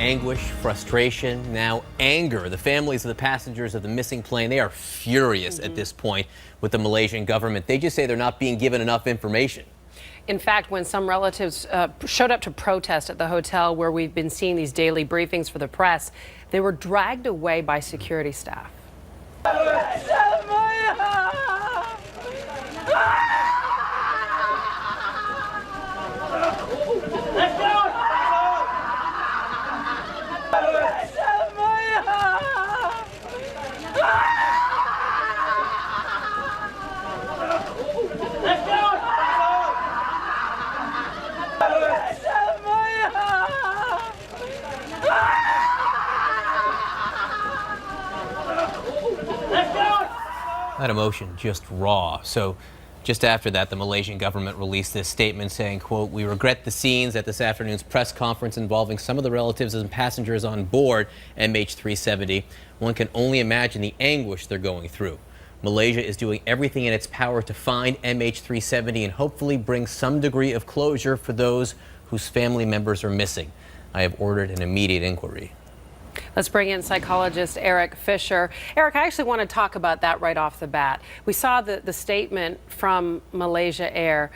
anguish, frustration, now anger. The families of the passengers of the missing plane, they are furious at this point with the Malaysian government. They just say they're not being given enough information. In fact, when some relatives showed up to protest at the hotel where we've been seeing these daily briefings for the press, they were dragged away by security staff. That emotion just raw. So just after that, the Malaysian government released this statement saying, quote, "We regret the scenes at this afternoon's press conference involving some of the relatives and passengers on board MH370. One can only imagine the anguish they're going through. Malaysia is doing everything in its power to find MH370 and hopefully bring some degree of closure for those whose family members are missing. I have ordered an immediate inquiry." Let's bring in psychologist Erik Fisher. Erik, I actually want to talk about that right off the bat. We saw the statement from Malaysia Air.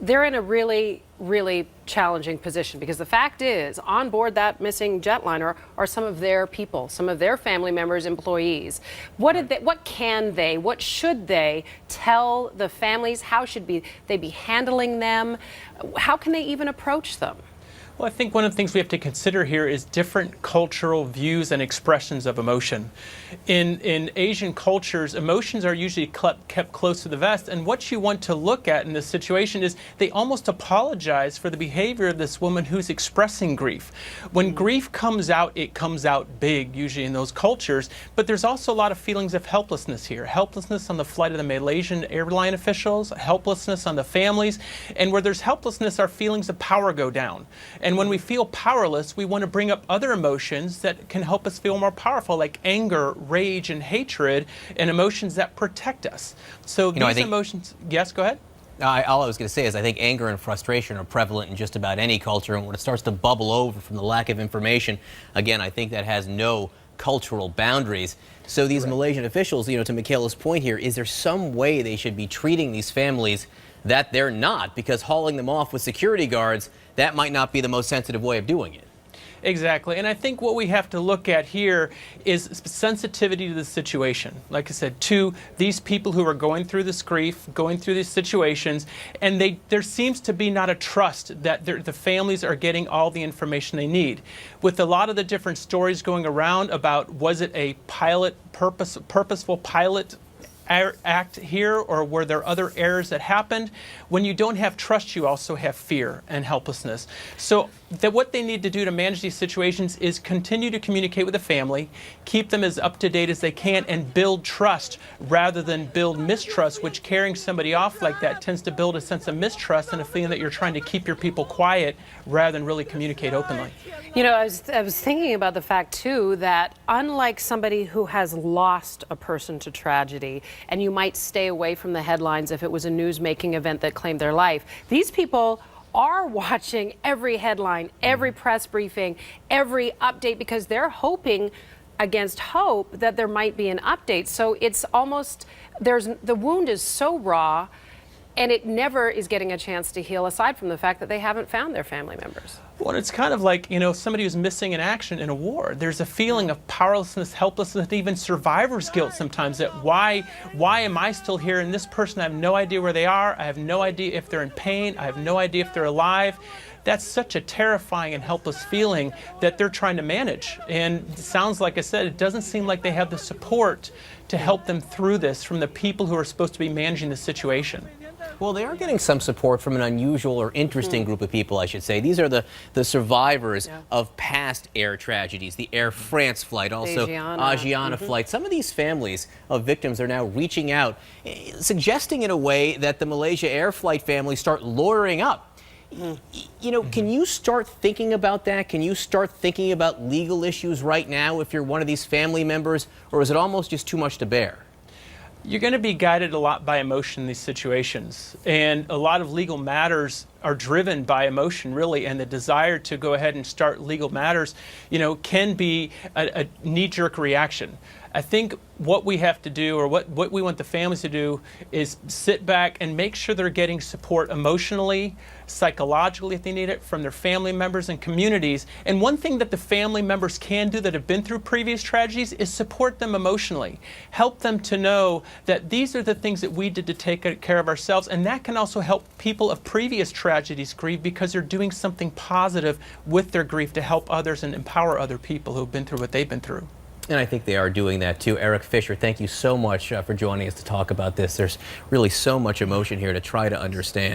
They're in a really, really challenging position because the fact is, on board that missing jetliner are some of their people, some of their family members, employees. What should they tell the families? How should they be handling them? How can they even approach them? Well, I think one of the things we have to consider here is different cultural views and expressions of emotion. In Asian cultures, emotions are usually kept close to the vest, and what you want to look at in this situation is they almost apologize for the behavior of this woman who's expressing grief. When grief comes out, it comes out big, usually in those cultures, but there's also a lot of feelings of helplessness here. Helplessness on the flight of the Malaysian airline officials, helplessness on the families, and where there's helplessness, our feelings of power go down. And when we feel powerless, we want to bring up other emotions that can help us feel more powerful, like anger, rage, and hatred, and emotions that protect us. So these emotions, yes, go ahead. All I was going to say is I think anger and frustration are prevalent in just about any culture, and when it starts to bubble over from the lack of information, again, I think that has no cultural boundaries. So these Malaysian officials, to Michaela's point here, is there some way they should be treating these families that they're not? Because hauling them off with security guards, that might not be the most sensitive way of doing it. Exactly, and I think what we have to look at here is sensitivity to the situation. Like I said, to these people who are going through this grief, going through these situations, and there seems to be not a trust that the families are getting all the information they need. With a lot of the different stories going around about was it a purposeful pilot act here, or were there other errors that happened? When you don't have trust, you also have fear and helplessness. So what they need to do to manage these situations is continue to communicate with the family, keep them as up to date as they can, and build trust rather than build mistrust, which carrying somebody off like that tends to build a sense of mistrust and a feeling that you're trying to keep your people quiet rather than really communicate openly. I was thinking about the fact, too, that unlike somebody who has lost a person to tragedy, and you might stay away from the headlines if it was a news-making event that claimed their life, these people are watching every headline, every press briefing, every update, because they're hoping against hope that there might be an update. So it's almost, the wound is so raw, and it never is getting a chance to heal, aside from the fact that they haven't found their family members. Well, it's kind of like, somebody who's missing in action in a war. There's a feeling of powerlessness, helplessness, even survivor's guilt sometimes, that why am I still here? And this person, I have no idea where they are. I have no idea if they're in pain. I have no idea if they're alive. That's such a terrifying and helpless feeling that they're trying to manage. And it sounds like I said, it doesn't seem like they have the support to help them through this from the people who are supposed to be managing the situation. Well, they are getting some support from an unusual or interesting group of people, I should say. These are the survivors of past air tragedies, the Air France flight, also Asiana flight. Some of these families of victims are now reaching out, suggesting in a way that the Malaysia Air flight families start lawyering up. Can you start thinking about that? Can you start thinking about legal issues right now if you're one of these family members, or is it almost just too much to bear? You're going to be guided a lot by emotion in these situations. And a lot of legal matters are driven by emotion, really, and the desire to go ahead and start legal matters, can be a knee-jerk reaction. I think what we have to do, or what we want the families to do, is sit back and make sure they're getting support emotionally, psychologically if they need it, from their family members and communities. And one thing that the family members can do that have been through previous tragedies is support them emotionally. Help them to know that these are the things that we did to take care of ourselves, and that can also help people of previous tragedies grieve because they're doing something positive with their grief to help others and empower other people who've been through what they've been through. And I think they are doing that too. Erik Fisher, thank you so much for joining us to talk about this. There's really so much emotion here to try to understand.